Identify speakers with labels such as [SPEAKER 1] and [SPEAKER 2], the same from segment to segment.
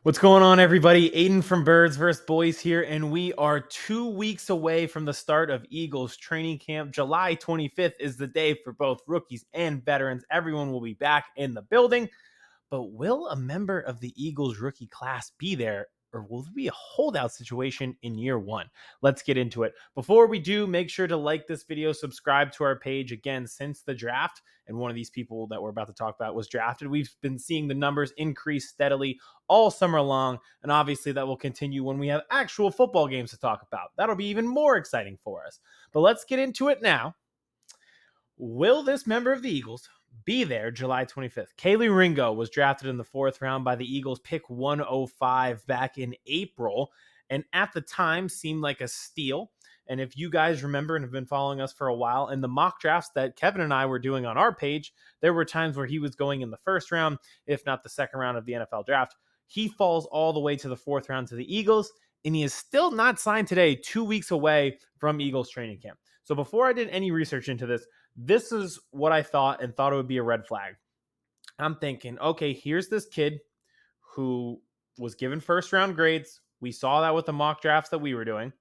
[SPEAKER 1] What's going on, everybody? Aidan from Birds vs. Boys here, and we are 2 weeks away from the start of Eagles training camp. July 25th is the day for both rookies and veterans. Everyone will be back in the building. But will a member of the Eagles rookie class be there, or will there be a holdout situation in year one? Let's get into it. Before we do, make sure to like this video, subscribe to our page. Again, since the draft, and one of these people that we're about to talk about was drafted, we've been seeing the numbers increase steadily all summer long, and obviously that will continue when we have actual football games to talk about. That'll be even more exciting for us. But let's get into it now. Will this member of the Eagles be there July 25th? Kelee Ringo was drafted in the 4th round by the Eagles, pick 105 back in April, and at the time seemed like a steal. And if you guys remember and have been following us for a while, in the mock drafts that Kevin and I were doing on our page, there were times where he was going in the 1st round, if not the 2nd round of the NFL draft. He falls all the way to the 4th round to the Eagles, and he is still not signed today, 2 weeks away from Eagles training camp. So before I did any research into this is what I thought and thought it would be a red flag. I'm thinking, okay, here's this kid who was given 1st round grades. We saw that with the mock drafts that we were doing.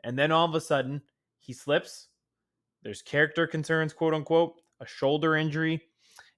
[SPEAKER 1] And then all of a sudden, he slips. There's character concerns, quote unquote, a shoulder injury,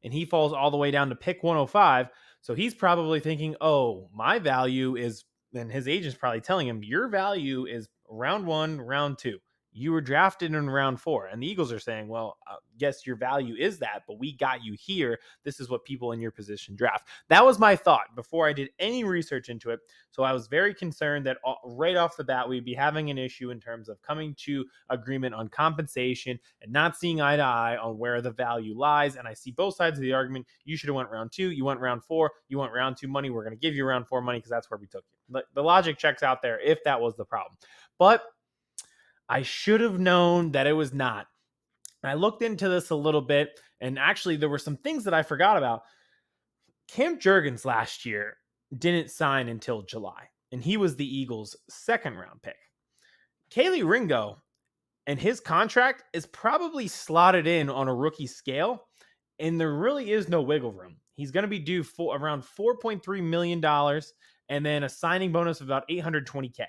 [SPEAKER 1] and he falls all the way down to pick 105. So he's probably thinking, oh, my value is, and his agent's probably telling him, your value is round 1, round 2. You were drafted in round 4. And the Eagles are saying, well, yes, your value is that, but we got you here. This is what people in your position draft. That was my thought before I did any research into it. So I was very concerned that right off the bat, we'd be having an issue in terms of coming to agreement on compensation and not seeing eye to eye on where the value lies. And I see both sides of the argument. You should have went round 2. You went round 4. You went round 2 money. We're going to give you round 4 money because that's where we took you. The logic checks out there if that was the problem. But I should have known that it was not. I looked into this a little bit, and actually there were some things that I forgot about. Cam Jurgens last year didn't sign until July, and he was the Eagles' 2nd round pick. Kelee Ringo and his contract is probably slotted in on a rookie scale, and there really is no wiggle room. He's going to be due for around $4.3 million and then a signing bonus of about $820K.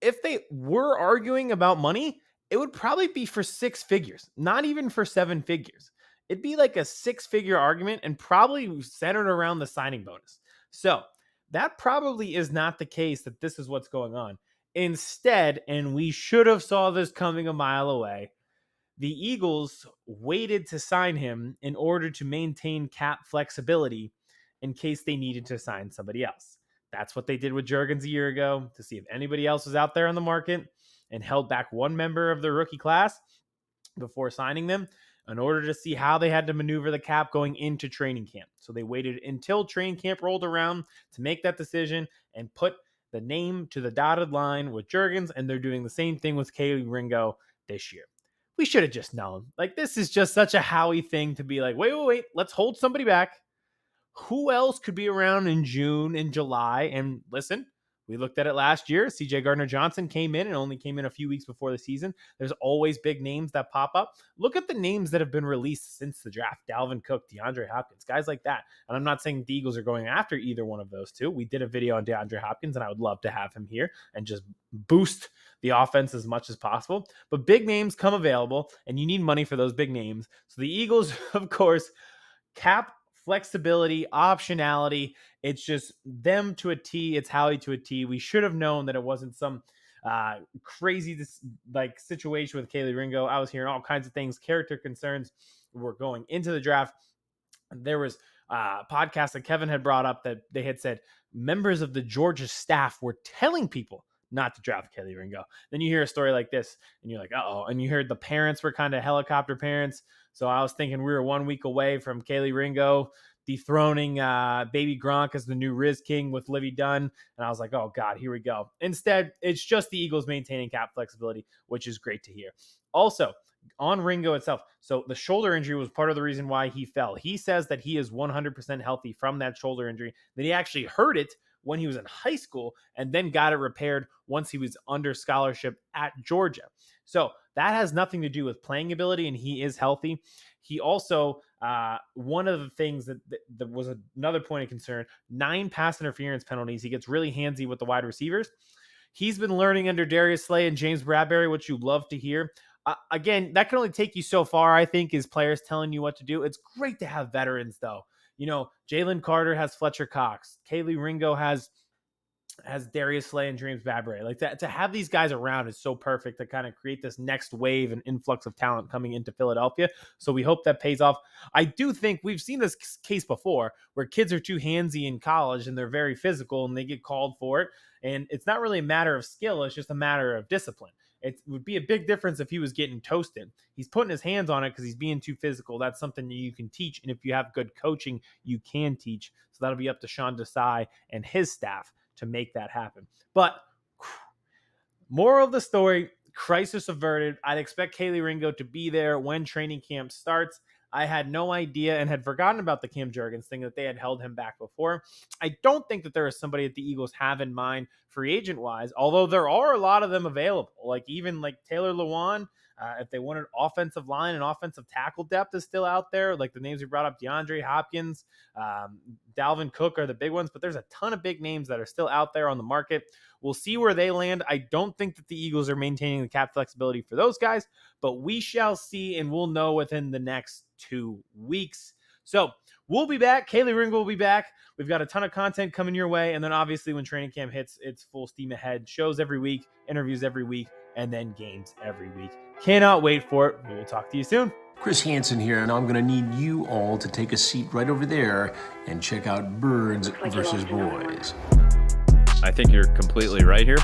[SPEAKER 1] If they were arguing about money, it would probably be for 6 figures, not even for 7 figures. It'd be like a 6-figure argument and probably centered around the signing bonus. So that probably is not the case that this is what's going on. Instead, and we should have saw this coming a mile away, the Eagles waited to sign him in order to maintain cap flexibility in case they needed to sign somebody else. That's what they did with Jurgens a year ago to see if anybody else was out there on the market and held back one member of the rookie class before signing them in order to see how they had to maneuver the cap going into training camp. So they waited until training camp rolled around to make that decision and put the name to the dotted line with Jurgens, and they're doing the same thing with Kelee Ringo this year. We should have just known. Like, this is just such a Howie thing to be like, wait, let's hold somebody back. Who else could be around in June and July? And listen, we looked at it last year. CJ Gardner-Johnson came in and only came in a few weeks before the season. There's always big names that pop up. Look at the names that have been released since the draft. Dalvin Cook, DeAndre Hopkins, guys like that. And I'm not saying the Eagles are going after either one of those two. We did a video on DeAndre Hopkins, and I would love to have him here and just boost the offense as much as possible. But big names come available, and you need money for those big names. So the Eagles, of course, cap flexibility, optionality. It's just them to a T. It's Howie to a T. We should have known that it wasn't some crazy situation with Kelee Ringo. I was hearing all kinds of things. Character concerns were going into the draft. There was a podcast that Kevin had brought up that they had said members of the Georgia staff were telling people not to draft Kelee Ringo. Then you hear a story like this, and you're like, uh-oh. And you heard the parents were kind of helicopter parents. So I was thinking we were 1 week away from Kelee Ringo dethroning baby Gronk as the new Riz King with Livy Dunn. And I was like, oh, God, here we go. Instead, it's just the Eagles maintaining cap flexibility, which is great to hear. Also, on Ringo itself, so the shoulder injury was part of the reason why he fell. He says that he is 100% healthy from that shoulder injury, that he actually hurt it when he was in high school and then got it repaired once he was under scholarship at Georgia. So That has nothing to do with playing ability, and he is healthy. He also, one of the things that was another point of concern, 9 pass interference penalties. He gets really handsy with the wide receivers. He's been learning under Darius Slay and James Bradbury, which you love to hear. Again, that can only take you so far, I think, is players telling you what to do. It's great to have veterans, though. Jalen Carter has Fletcher Cox. Kelee Ringo has Darius Slay and James Bradbury. Like that, to have these guys around is so perfect to kind of create this next wave and influx of talent coming into Philadelphia. So we hope that pays off. I do think we've seen this case before where kids are too handsy in college and they're very physical and they get called for it. And it's not really a matter of skill. It's just a matter of discipline. It would be a big difference if he was getting toasted. He's putting his hands on it because he's being too physical. That's something that you can teach. And if you have good coaching, you can teach. So that'll be up to Sean Desai and his staff to make that happen. But moral of the story, crisis averted. I'd expect Kelee Ringo to be there when training camp starts. I had no idea and had forgotten about the Cam Jurgens thing, that they had held him back before. I don't think that there is somebody that the Eagles have in mind free agent wise, although there are a lot of them available. Like even like Taylor Lewan, if they wanted offensive line and offensive tackle depth is still out there. Like the names we brought up, DeAndre Hopkins, Dalvin Cook are the big ones, but there's a ton of big names that are still out there on the market. We'll see where they land. I don't think that the Eagles are maintaining the cap flexibility for those guys, but we shall see, and we'll know within the next 2 weeks. So we'll be back. Kelee Ringo will be back. We've got a ton of content coming your way. And then obviously when training camp hits, it's full steam ahead. Shows every week, interviews every week, and then games every week. Cannot wait for it. We will talk to you soon.
[SPEAKER 2] Chris Hansen here, and I'm going to need you all to take a seat right over there and check out Birds versus Boys.
[SPEAKER 3] I think you're completely right here,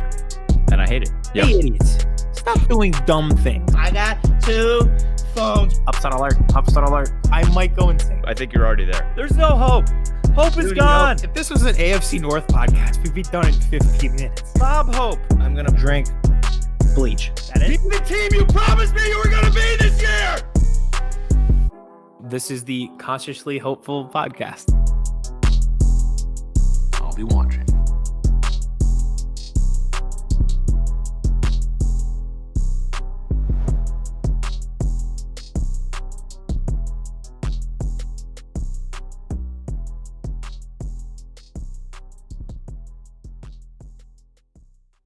[SPEAKER 3] and I hate it.
[SPEAKER 1] Yep. Hey, idiots. Stop doing dumb things.
[SPEAKER 4] I got 2 phones.
[SPEAKER 1] Upset alert. Upset alert. I might go insane.
[SPEAKER 3] I think you're already there.
[SPEAKER 1] There's no hope. Hope is gone.
[SPEAKER 4] If this was an AFC North podcast, we'd be done in 15 minutes.
[SPEAKER 1] Bob Hope. I'm going to drink bleach.
[SPEAKER 4] That it?
[SPEAKER 2] Be the team you promised me you were going to be this year!
[SPEAKER 1] This is the Consciously Hopeful podcast.
[SPEAKER 2] I'll be watching.